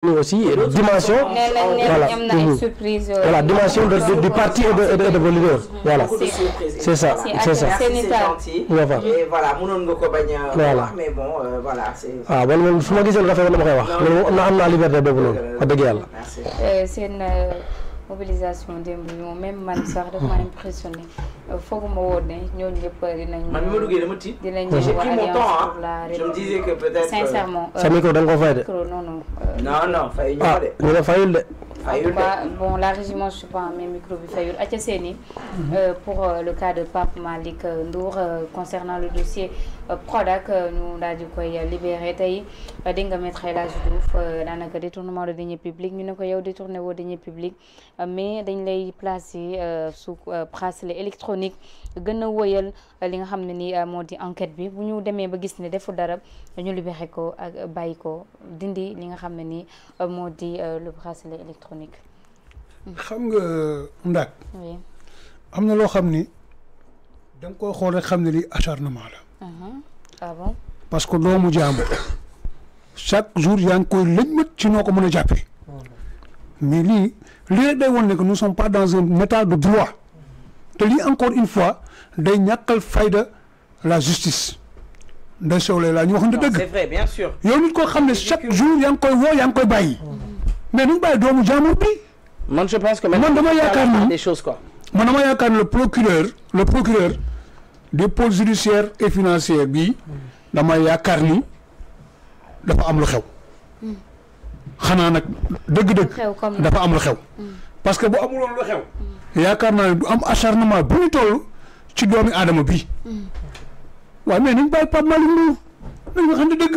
aussi dimension voilà dimension du parti et de vos leaders voilà c'est ça et voilà mënoon nga ko bañ a wax mais bon voilà c'est bon moom su ma gisee rafet dama koy wax loolu na am naa liberté boobu noonu wax dëgg yàlla seen mobilisation démb bi moom même man sax dafa ma impressionné fooguma woon ne ñooñu ñëpp dinañ man bi ma duggee dama tiit dinañ ñëw alliance pour la je me disais que peut-être sincèrement sa micro da nga ko fay de non fay ñu ko de ñu ne fayul de bon la régiment je sais pas mais micro bi fayul aca seeni pour le cas de Pape Malick Ndour concernant le dossier Prodac ñu daal di koy libéré tey dégg nga maître El Hadji Diouf daanaka détournement de deniers publics ñu ne ko yow détourné woo deniers publics mais dañ lay placer sous bracelet électronique gën a wëyal li nga xam ne ni moo di enquête bi bu ñu demee ba gis ne defu dara ñu libéré ko ak bàyyi ko dindi li nga xam ne ni moo di le bracelet électronique. xam nga Ndak. oui. am na loo xam ni da nga koy xool rek xam ne lii acharnement la. ah bon. parce que doomu jàmbur chaque jour yaa ngi koy lëñmat ci noo ko mën a jàppee. mais lii rek day won ne que nous sommes pas dans un état de droit te lii encore une fois day ñàkkal fayda la justice nday sowlee laa ñu waxante dëgg. c'est vrai bien sûr. yow nit koo xam ne chaque jour yaa ngi koy woo yaa ngi koy bàyyi. mais nu bàyyi doomu jàmbur bi. man je pense que man dama yaakaar ni des choses quoi. man dama yaakaar ni le procureur des pôles judiciaires et financiers bi dama yaakaar ni dafa am lu xew. xanaa nag dëgg-dëgg dafa am lu xew. parce que bu amuloon lu xew. yaakaar naa ne du am acharnement bu ñu toll ci doomi aadama bi waaye mais nañ bàyyi Pape Malick Ndour nañ waxante dëgg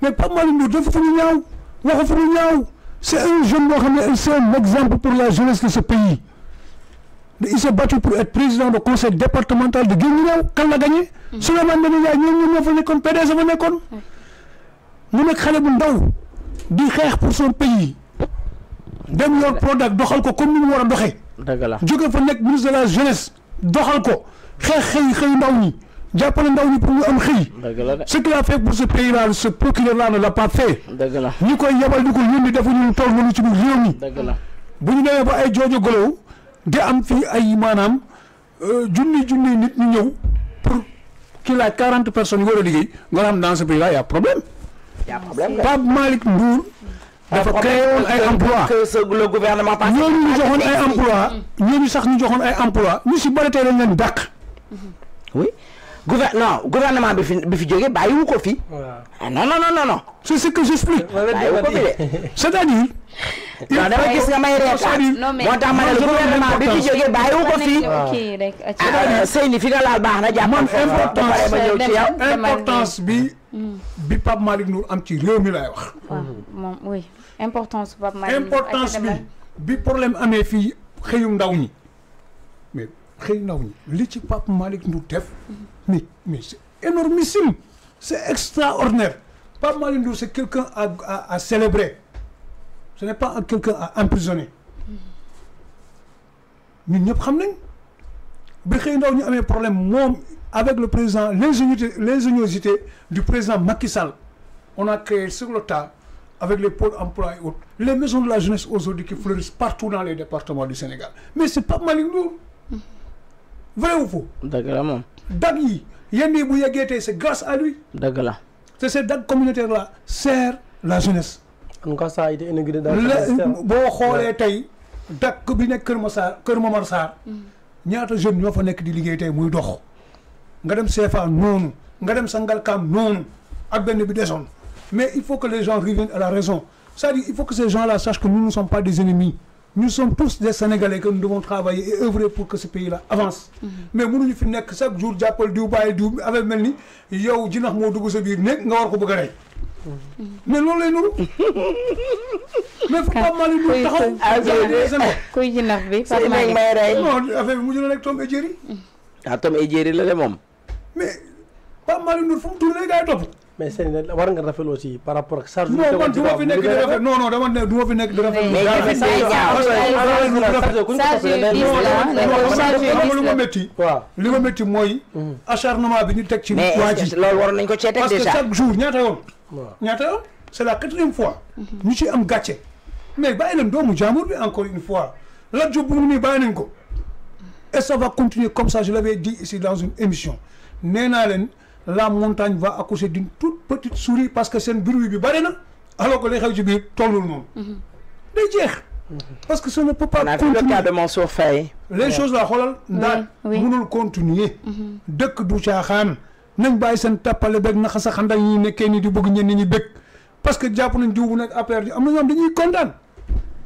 mais Pape Malick Ndour dafa fu ñu ñaaw waxu fu ñu ñaaw c'est un jeune boo xam ne c'est un exemple pour la jeunesse de ce pays il s'est battu pour être président du conseil départemental de Guinguinéo kan la gagné. Souleymane Ndéné Ndiaye ñoo fa nekkoon PDS fa nekkoon mu nekk xale bu ndaw di xeex pour son pays dem yor Prodac doxal ko comme ni mu war a doxee. dëgg la jóge fa nekk ministre de la jeunesse doxal ko xeex xëy ndaw ñi jàppale ndaw ñi pour ñu am xëy. dëgg la de ce qu'il a fait pour ce pays là ce procureur là ne l'a pas fait. dëgg la ñi koy yebal di ko yónni defuñu lu toll noonu ci biir réew mi. dëgg la bu ñu demee ba ay joojo golow di am fii ay maanaam junni nit ñu ñëw pour kii laaj 40 personnes yu war a liggéey nga xam dans ce pays là y a problème. y a problème Pape Malick Ndour. dafa créé woon ay emploi que le gouvernement passé ñooñu ñu joxoon ay emploi ñooñu sax ñu joxoon ay emploi ñu si bëri tey dañ leen dàq. oui gouvernement bi fi jógee bàyyiwu ko fi. non. c'est ce que j'explique. bàyyiwu ko fi de. c'est-à-dire. non dama gis nga may reetaan moo tax ma ne gouvernement bi fi jógee bàyyiwu ko fi. Seyni fi nga laal baax na jàppal foofu importance bi Pape Malick Ndour am ci réew mi laay wax. moom oui importance Pape Malick Ndour importance bi problème amee fii xëyum ndaw ñi mais xëy ndaw ñi li ci Pape Malick Ndour def mais c'est énormissime c'est extraordinaire Pape Malick Ndour c'est quelqu'un à célébrer ce n'est pas quelqu'un à emprisonner ñun ñëpp xam nañ bi xëy ndaw ñu amee problème moom avec le président l'ingéniosité du président Macky Sall on a créé sur le tas avec les pôles emploi et autres les maisons de la jeunesse aujourd'hui qui fleurissent partout dans les départements du Sénégal mais c'est Pape Malick Ndour vrai ou faux dëgg la moom dag yi yenn yi bu yeggee tey c'est grâce à lui dëgg la te ces dag communautaires là sert la jeunesse en tout cas ça a été inauguré dans boo xoolee tey dak bi nekk Kër Momar Sarr ñaata jeunes ñoo fa nekk di liggéey tey muy dox nga dem CFA noonu nga dem Sangalkam noonu ak benn bi desoon mais il faut que les gens reviennent à la raison c'est-à-dire il faut que ces gens-là sachent que nous ne sommes pas des ennemis nous sommes tous des Sénégalais que nous devons travailler et œuvrer pour que ce pays-là avance mais mënuñu fi nekk chaque jour jàppal diw bàyyi diw avec mel ni yow jinax moo dugg sa biir nekk nga war ko bëgg a rey mais loolu lay nuru mais faut pas mal ñu taxaw kuy jinax bi Pape Malick may rey non affaire bi mujj na nekk Tom et Jerry Tom et Jerry la de moom mais Pape Malick Ndour fu mu tourné gars yi topp mais seen war nga rafetlu aussi par rapport ak charge. non man du ma fi nekk di rafet non dama ne du ma fi nekk di rafet. li ma métti. waaw li ma métti mooy. acharnement bi ñu teg ci. waa ji loolu waroon nañ ko cee teg déjà parce que chaque jour ñaata yoon. ñaata yoon c'est la 4e fois ñu ci am gàcce mais bàyyi leen doomu jàmbur bi encore une fois Lat Diop bu mu nii bàyyi nañ ko et ça va continuer comme ça je l'avais dit ici dans une émission nee naa leen la montagne va accoucher d'une toute petite souris parce que seen bruit bi bari na alors que li xew ci biir tollul noonu day jeex parce que ça ne peut pas continuer. le cas de Mansour Faye les choses là xoolal ndax mënul continuer dëkk du caaxaan nañ bàyyi seen tappale beeg naxa sa xandak ñi nekkee ni di bëgg ñenn ñi bëgg parce que jàpp nañ jiw bu nekk affaire am na ñoom dañuy kontaan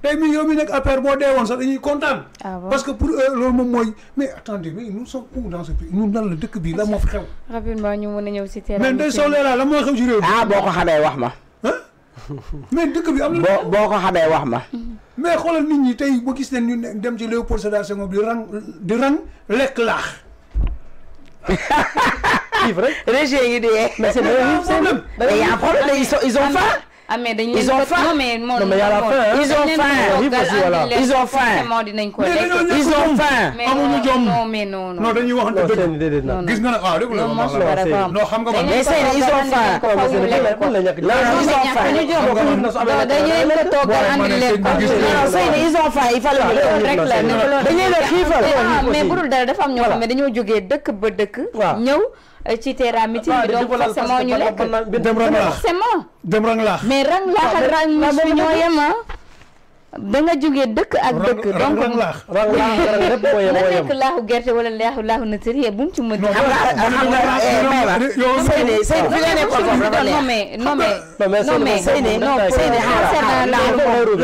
tey mi yow mi nekk affaire boo dee woon sax dañuy kontaan parce que pour eux loolu moom mooy mais attendez mais nous sommes où dans ce pays ñun nan la dëkk bi la moo fi xew rapidement ñu mën a ñëw si terrain mais Ndeye Sow Leila la moo xew ci réew ah boo ko xamee wax ma mais dëkk bi am na boo ko xamee wax ma mais xoolal nit ñi tey ba gis leen ñu dem ci Léopold Sédar Senghor di rang lekk laax région yi de mais c'est problème mais y a un problème ils ont faim ah mais dañu ils ont faim non mais y a la faim ils ont faim ils ont faim dinañ ko ils ont faim amuñu jom non mais non non dañuy wax ne dëgg gis nga ne ah dégg nga non xam nga man mais c'est ils ont faim dañu leen ko toogal andi leen ko ils ont faim il fallait rek la dañu leen xiifal mais bu dul dara dafa am ñoo xam ne dañoo jógee dëkk ba dëkk ñëw ci terrain meeting bi donc forcément ñu lekk dem rang laax mais rang laax ak rang mus bi ñoo yem da nga jógee dëkk ak dëkk donc rang laax lépp moo yem na nekk laaxu gerte wala laaxu naturier bu mu ci mën Seyni fi nga nekkoon foofu dafa neex non mais Seyni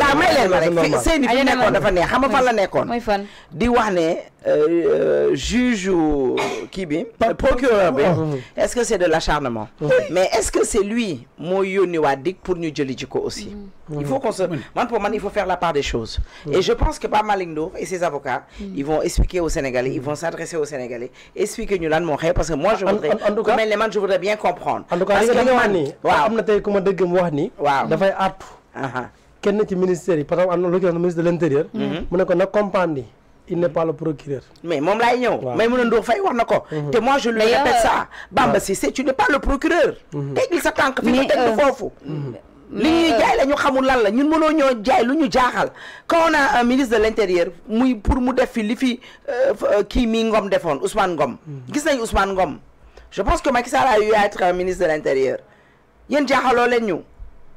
la may leen ma rek Seyni fi nekkoon dafa neex xam nga fan la nekkoon mooy fan di wax ne juge kii bi procureur bi est-ce que c'est de l'acharnement mais est-ce que c'est lui moo yónni waa DIC pour ñu jëli ji ko aussi il faut qu'on se pour man il faut faire la part des choses et je pense que Pape Malick Ndour et ses avocats ils vont expliquer aux Sénégalais ils vont s'adresser aux Sénégalais expliquer ñu lan moo xew parce que moi je voudrais ku mel ne man je voudrais bien comprendre en tout cas li nga wax nii waaw am na tey ku ma dëgg mu wax nii waaw dafay artu kenn ci ministère yi par exemple am na lu ko ministre de l'intérieur mu ne ko na comprendre ni il n'est pas le procureur. mais moom laay ñëw. Maïmouna Ndour Faye wax na ko. te moi je lui répète ça. Bamba Cissé tu n'es pas le procureur. teggil sa tànk fi nga teg foofu. li ñuy jaay la ñu xamul lan la ñun mënoo ñoo jaay lu ñu jaaxal. quand on a un ministre de l'intérieur muy pour mu def fi li fi kii mi Ngom defoon Ousmane Ngom. gis nañu Ousmane Ngom. je pense que Macky Sall a eu à être un ministre de l'intérieur. yéen jaaxaloo leen ñu.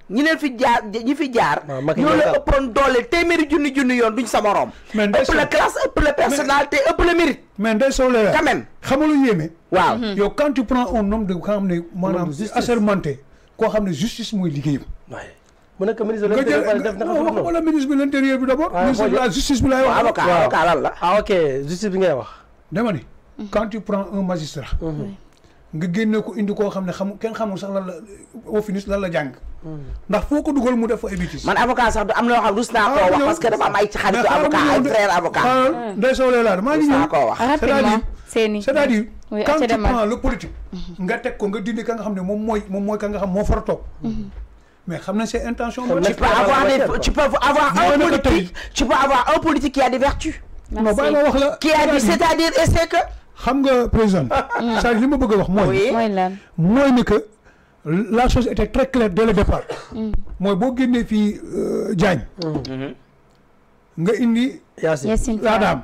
ñi leen fi jaar ñi fi jaar ñoo la ëppoon doole téeméeri junni yoon duñ sa morom ëpp la classe ëpp la personnalité ëpp la mérite mais Ndeye Sow Leila quand même xamul lu yéeme waaw yow quand tu prends un homme de koo xam ne maanaam assermenté koo xam ne justice mooy liggéeyam mu nekk ministre de l'intérieur def na wala ministre de l'intérieur bi d'abord ministre de la justice bi laay wax avocat lan la ok justice bi ngay wax dama ni quand tu prends un magistrat nga génne ko indi koo xam ne kenn xamul sax lan la au finish lan la jàng ndax foo ko dugal mu def fa ay bêtises man avocat sax du am loo xam rus naa koo wax parce que dafa am ay ci xaritu avocat ay frère avocat Ndeye Sow Leila maa ngi ñëw koo wax c'est-à-dire quand tu prends le politique nga teg ko nga dindi ka nga xam ne moom mooy ka nga xam moo fara toog mais xam na ses intentions tu peux avoir un politique qui a des vertus non bàyyi ma wax la qui a dit c'est-à-dire et c'est que xam nga président ça li ma bëgg a wax mooy ne que la chose était très claire dès le départ mooy boo génnee fii Diagne nga indi Yacine la dame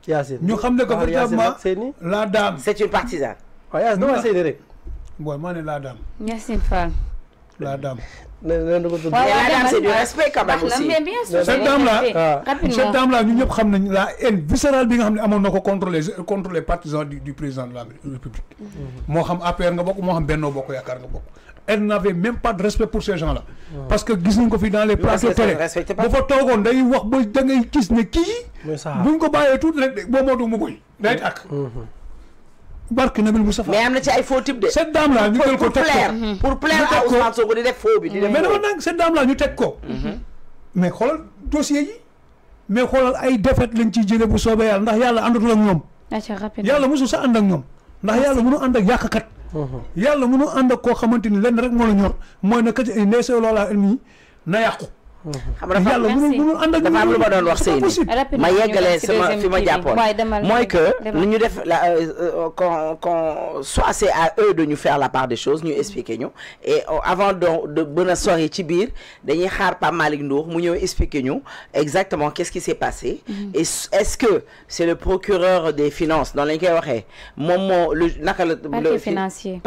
Yacine ñu xam ne que véritablement la dame c'est une partisane waaw Yacine dama Seyni rek booy maa ne la dame Yacine Fall la dame la dame c'est du respect quand même aussi cette dame là ñu ñëpp xam nañ la haine viscérale bi nga xam ne amoon na ko contre les partisans du président de la République moo xam APR nga bokk moo xam Benno Bokk Yaakaar nga bokk elle n'avait même pas de respect pour ces gens là parce que gis nañ ko fi dans les plateaux télé bu fa toogoon day wax ba da ngay gis ne kii buñ ko bàyyee tuuti rek boo mootu mu boy day tàkk barke Nabil Moustapha mais am na ci ay faux type de cette dame là ñu jël ko teg ko pour plaire à Ousmane Sonko di def faux bi di def mais dama nag cette dame là ñu teg ko mais xoolal dossier yi mais xoolal ay défaite lañ ciy jëlee bu soobee yàlla ndax yàlla àndatul ak ñoom yàlla mosul sa ànd ak ñoom ndax yàlla mënu ànd ak yàqkat yàlla mënu ànd ak koo xamante ni lenn rek moo la ñor mooy na kat Ndeye Sow Leila nii na yàqu xam nga dafa am lu ma doon wax Seyni ma yeggalee sama fi ma jàppoon mooy que lu ñu def qu'on soit c'est à eux de ñu faire la part des choses ñu expliquer ñu et avant de mën a sori ci biir dañuy xaar Pape Malick Ndour mu ñëw expliquer ñu exactement qu'est-ce qui s'est passé et est-ce que c'est le procureur des finances dans lañ koy waxee moom moo lu naka la parquet financier